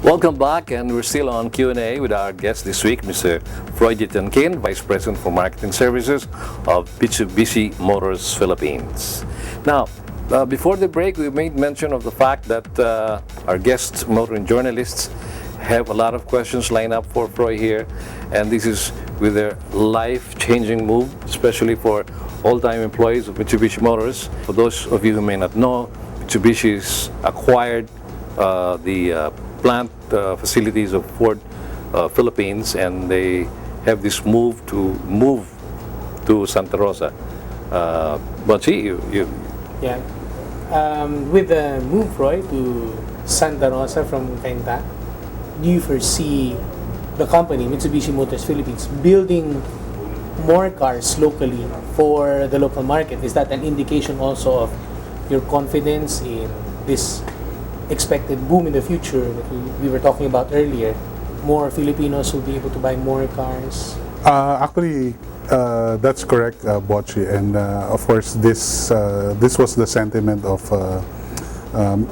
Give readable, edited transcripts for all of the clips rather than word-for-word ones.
Welcome back, and we're still on Q&A with our guest this week, Mr. Froy Dytianquin, Vice President for Marketing Services of Mitsubishi Motors Philippines. Now, before the break, we made mention of the fact that our guest motoring journalists have a lot of questions lined up for Froy here, and this is with their life-changing move, especially for all-time employees of Mitsubishi Motors. For those of you who may not know, Mitsubishi's acquired the plant facilities of Ford Philippines, and they have this move to Santa Rosa. Bonchi, you Yeah. With the move, Roy, to Santa Rosa from Cainta, do you foresee the company, Mitsubishi Motors Philippines, building more cars locally for the local market? Is that an indication also of your confidence in this expected boom in the future that we were talking about earlier? More Filipinos will be able to buy more cars? Actually, that's correct, Bocci, and of course this was the sentiment of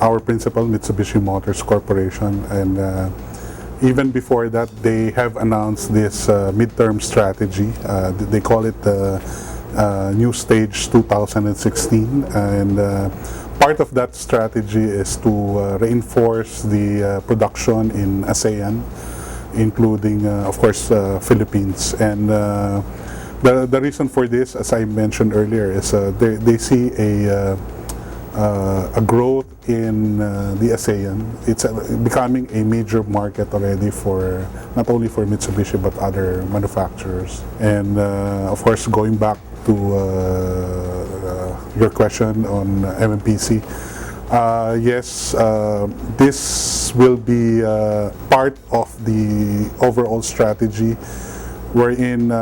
our principal, Mitsubishi Motors Corporation, and even before that they have announced this midterm strategy. They call it New Stage 2016, and part of that strategy is to reinforce the production in ASEAN, including, of course, Philippines. And the reason for this, as I mentioned earlier, is they see a growth in the ASEAN. It's becoming a major market already for not only for Mitsubishi but other manufacturers. And of course, going back to your question on MMPC, yes, this will be part of the overall strategy, wherein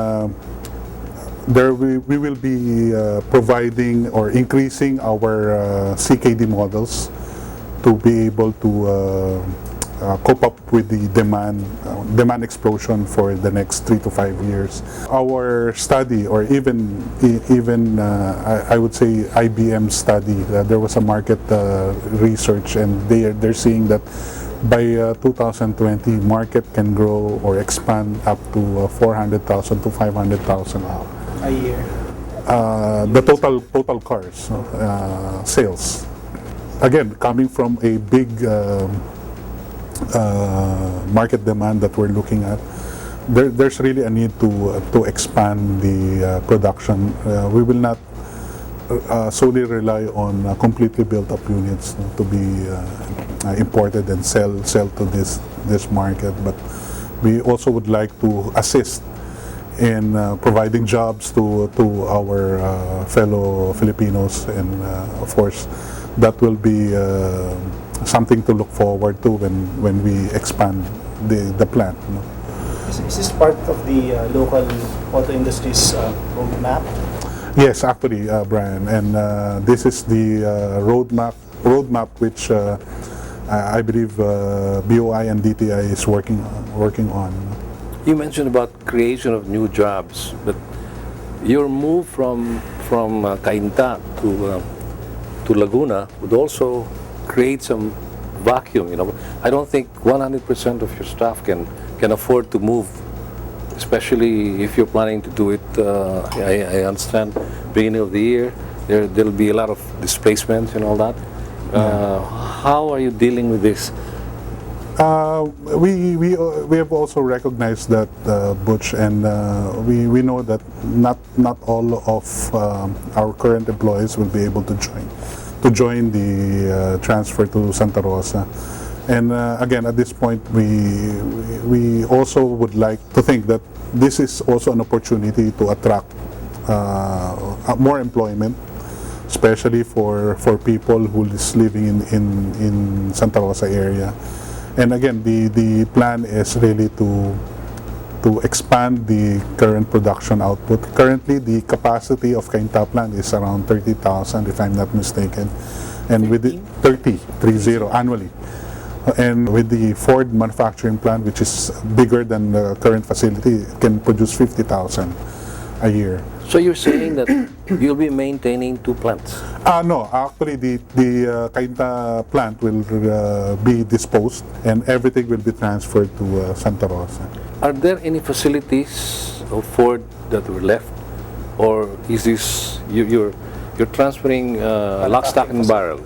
we will be providing or increasing our CKD models to be able to cope up with the demand explosion for the next 3 to 5 years. Our study, or even I would say IBM study, there was a market research, and they're seeing that by 2020, market can grow or expand up to 400,000 to 500,000 A year. The total cars sales. Again, coming from a big market demand that we're looking at, there's really a need to expand the production. We will not solely rely on completely built up units to be imported and sell to this market, but we also would like to assist in providing jobs to our fellow Filipinos, and of course that will be something to look forward to when we expand the plant. You know? Is this part of the local auto industry's roadmap? Yes, actually, Brian, and this is the roadmap which I believe BOI and DTI is working on. You mentioned about creation of new jobs, but your move from Cainta to Laguna would also create some vacuum. You know, I don't think 100% of your staff can afford to move, especially if you're planning to do it. I understand beginning of the year there'll be a lot of displacement and all that. How are you dealing with this? We have also recognized that, Butch, and we know that not all of our current employees will be able to join the transfer to Santa Rosa. And again, at this point, we also would like to think that this is also an opportunity to attract more employment, especially for people who is living in Santa Rosa area. And again, the plan is really to expand the current production output. Currently, the capacity of Cainta plant is around 30,000, if I'm not mistaken, and with the 30 annually. And with the Ford manufacturing plant, which is bigger than the current facility, it can produce 50,000. a year. So you're saying that you'll be maintaining 2 plants? No, actually the Cainta plant will be disposed and everything will be transferred to Santa Rosa. Are there any facilities of Ford that were left, or is this you're transferring lock, stock, and barrel?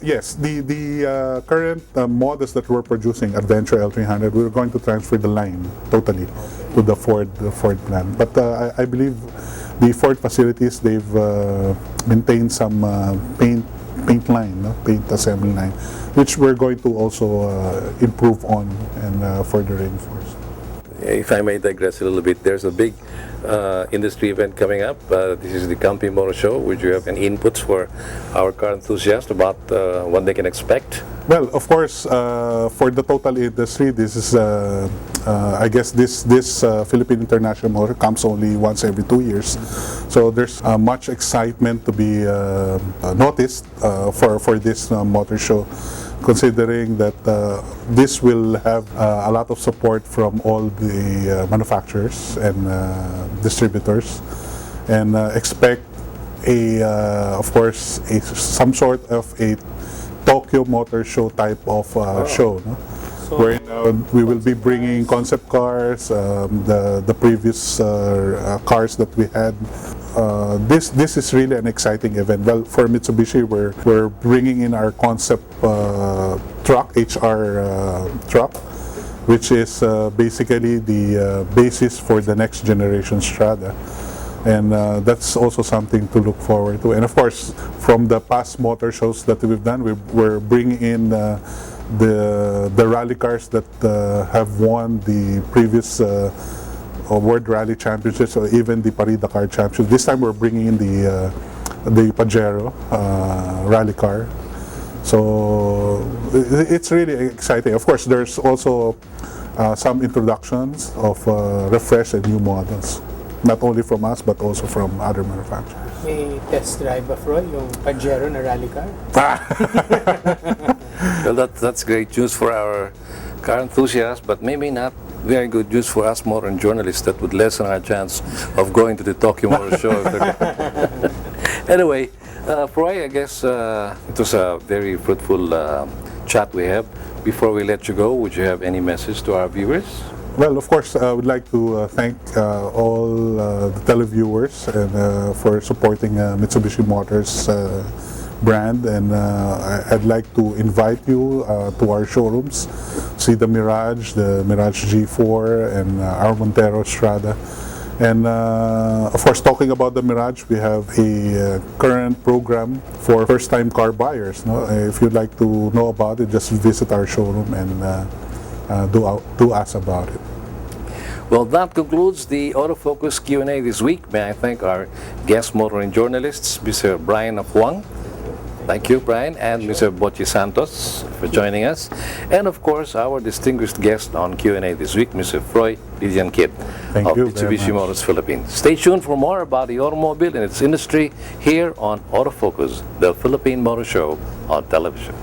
Yes, the current models that we're producing, Adventure L300, we're going to transfer the line totally to the Ford plant. But I believe the Ford facilities, they've maintained some paint line, no? Paint assembly line, which we're going to also improve on and further reinforce. If I may digress a little bit, there's a big industry event coming up. This is the Campi Motor Show. Would you have any inputs for our car enthusiasts about what they can expect? Well, of course, for the total industry, this is, I guess, this Philippine International Motor comes only once every 2 years. So there's much excitement to be noticed for this motor show, considering that this will have a lot of support from all the manufacturers and distributors, and expect of course, some sort of a Tokyo Motor Show type of show, no? So, Where we will be bringing concept cars, the previous cars that we had. This is really an exciting event. Well, for Mitsubishi, we're bringing in our concept truck, HR truck, which is basically the basis for the next generation Strada. And that's also something to look forward to. And of course, from the past motor shows that we've done, we're bringing in the rally cars that have won the previous World Rally Championships, or even the Paris-Dakar Championships. This time we're bringing in the Pajero rally car. So it's really exciting. Of course, there's also some introductions of refresh and new models. Not only from us, but also from other manufacturers. may test drive ba, Froy, yung Pajero na rally car? Well, that's great news for our car enthusiasts, but maybe not very good news for us modern journalists. That would lessen our chance of going to the Tokyo Motor Show. Anyway, Froy, I guess it was a very fruitful chat we have. Before we let you go, would you have any message to our viewers? Well, of course, I would like to thank all the televiewers and, for supporting Mitsubishi Motors brand, and I'd like to invite you to our showrooms, see the Mirage G4, and our Montero Strada. And of course, talking about the Mirage, we have a current program for first-time car buyers. No? If you'd like to know about it, just visit our showroom and do ask about it. Well, that concludes the Autofocus Q&A this week. May I thank our guest motoring journalists, Mr. Brian Huang. Thank you, Brian, and Mr. Bochi Santos for joining us. And of course, our distinguished guest on Q&A this week, Mr. Froy Dytianquin of Mitsubishi Motors Philippines. Stay tuned for more about the automobile and its industry here on Autofocus, the Philippine Motor Show on television.